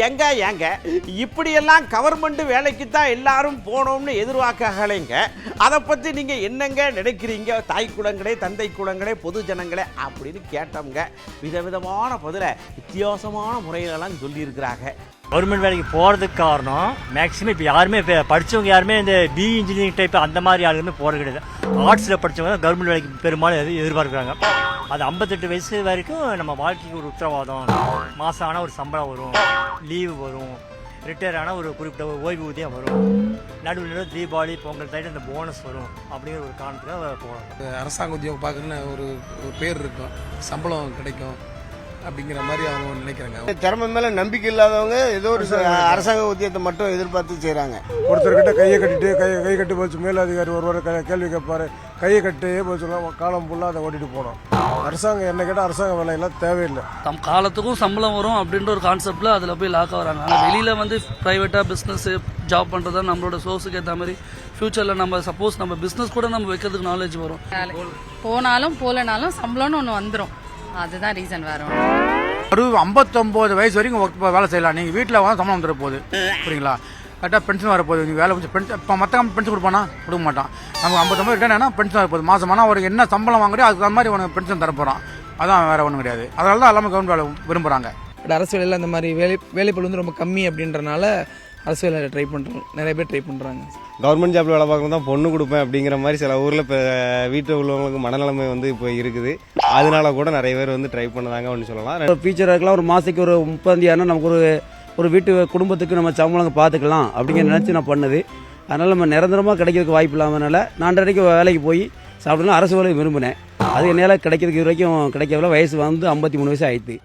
ஏங்க இப்படியெல்லாம் கவர்மெண்ட் வேலைக்கு தான் எல்லாரும் போனோம்னு எதிர்பார்க்கலைங்க. அதை பற்றி நீங்கள் என்னங்க நினைக்கிறீங்க? தாய் குலங்களே, தந்தை குலங்களே, பொது ஜனங்களே அப்படின்னு கேட்டோம்ங்க. விதவிதமான பதிலை வித்தியாசமான முறையிலெல்லாம் சொல்லியிருக்கிறாங்க. கவர்மெண்ட் வேலைக்கு போகிறதுக்கு காரணம் மேக்ஸிமம் இப்போ யாருமே இப்போ படித்தவங்க யாருமே இந்த பிஇ இன்ஜினியரிங் டைப் அந்த மாதிரி ஆளுமே போகிறது கிடையாது. ஆர்ட்ஸில் படித்தவங்க தான் கவர்மெண்ட் வேலைக்கு பெரும்பாலும் எதிர்பார்க்குறாங்க. அது 58 வயசு வரைக்கும் நம்ம வாழ்க்கைக்கு ஒரு உத்தரவாதம், மாதம் ஆனால் ஒரு சம்பளம் வரும், லீவு வரும், ரிட்டையர் ஆனால் ஒரு குறிப்பிட்ட ஓய்வூதியம் வரும், நடுவில் தீபாவளி பொங்கல் டைட்டு அந்த போனஸ் வரும் அப்படிங்கிற ஒரு காரணத்துக்காக போகலாம். அரசாங்க உத்தியோகம் பார்க்கணுன்னு ஒரு பேர் இருக்கும், சம்பளம் கிடைக்கும் அப்படிங்கிற மாதிரி அவங்க நினைக்கிறாங்க. திறமை மேல நம்பிக்கை இல்லாதவங்க ஏதோ ஒரு அரசாங்க உத்தியோகத்தை மட்டும் எதிர்பார்த்து செய்யறாங்க. ஒருத்தர்கிட்ட கையை கட்டிட்டு கை கட்டி போச்சு, மேலதிகாரி ஒருவர் கேள்வி கேட்பாரு, கையை கட்டி போச்சு காலம் ஃபுல்லாக அதை ஓட்டிட்டு போனோம். அரசாங்கம் என்ன கேட்டால் அரசாங்க வேலையெல்லாம் தேவையில்லை. காலத்துக்கும் சம்பளம் வரும் அப்படின்ற ஒரு கான்செப்டில் அதில் போய் லாக் ஆகிறாங்க. ஆனால் வெளியில் வந்து ப்ரைவேட்டாக பிஸ்னஸ் ஜாப் பண்ணுறது நம்மளோட சோர்ஸுக்கு ஏற்ற மாதிரி ஃப்யூச்சரில் நம்ம சப்போஸ் நம்ம பிஸ்னஸ் கூட நம்ம வைக்கிறதுக்கு நாலேஜ் வரும். போனாலும் போகலனாலும் சம்பளம்னு ஒன்று வந்துடும். அதுதான் ரீசன். வேற ஒரு 59 வயசு வரைக்கும் வேலை செய்யலாம். நீங்கள் வீட்டில் வந்து சம்பளம் வந்துட போகுது, புரியுங்களா? கரெக்டாக பென்ஷன் வரப்போகுது. நீங்கள் வேலை கொஞ்சம் பென்ஷன் இப்போ மற்ற பென்ஷன் கொடுப்பானா கொடுக்க மாட்டான். நமக்கு 59 ரிட்டர்ன் பென்ஷன் வரப்போகுது. மாதமானா ஒரு என்ன சம்பளம் வாங்குறியோ அதுக்கு அந்த மாதிரி உனக்கு பென்ஷன் தரப்போகிறான். அதான் வேறு ஒன்றும் கிடையாது. அதனால தான் எல்லாமே கவர்மெண்ட் வேலை விரும்புகிறாங்க. பட் அரசு வேலையில் அந்த மாதிரி வேலைப்பளு வந்து ரொம்ப கம்மி அப்படின்றனால அரசு வேலை ட்ரை பண்ணுறோம், நிறைய பேர் ட்ரை பண்ணுறாங்க. கவர்மெண்ட் ஜாப்ல வேலை பார்க்கணும் தான் பொண்ணு கொடுப்பேன் அப்படிங்கிற மாதிரி சில ஊரில் இப்போ வீட்டில் உள்ளவங்களுக்கு மனநிலைமை வந்து இப்போ இருக்குது. அதனால கூட நிறைய பேர் வந்து ட்ரை பண்ணதாங்க அப்படின்னு சொல்லலாம். ஃபியூச்சராக இருக்கலாம். ஒரு மாதத்துக்கு ஒரு 30,000 நமக்கு ஒரு வீட்டு குடும்பத்துக்கு நம்ம சம்பளம் பார்த்துக்கலாம் அப்படிங்கிற நினச்சி நான் பண்ணது. அதனால் நம்ம நிரந்தரமாக கிடைக்கிறதுக்கு வாய்ப்பு இல்லாமனால நான் வரைக்கும் வேலைக்கு போய் சாப்பிடலாம் அரசு வேலையை விரும்பினேன். அது என்னால் கிடைக்கிறதுக்கு வரைக்கும் கிடைக்கவில்லை. வயசு வந்து 53 வயசு ஆயிடுது.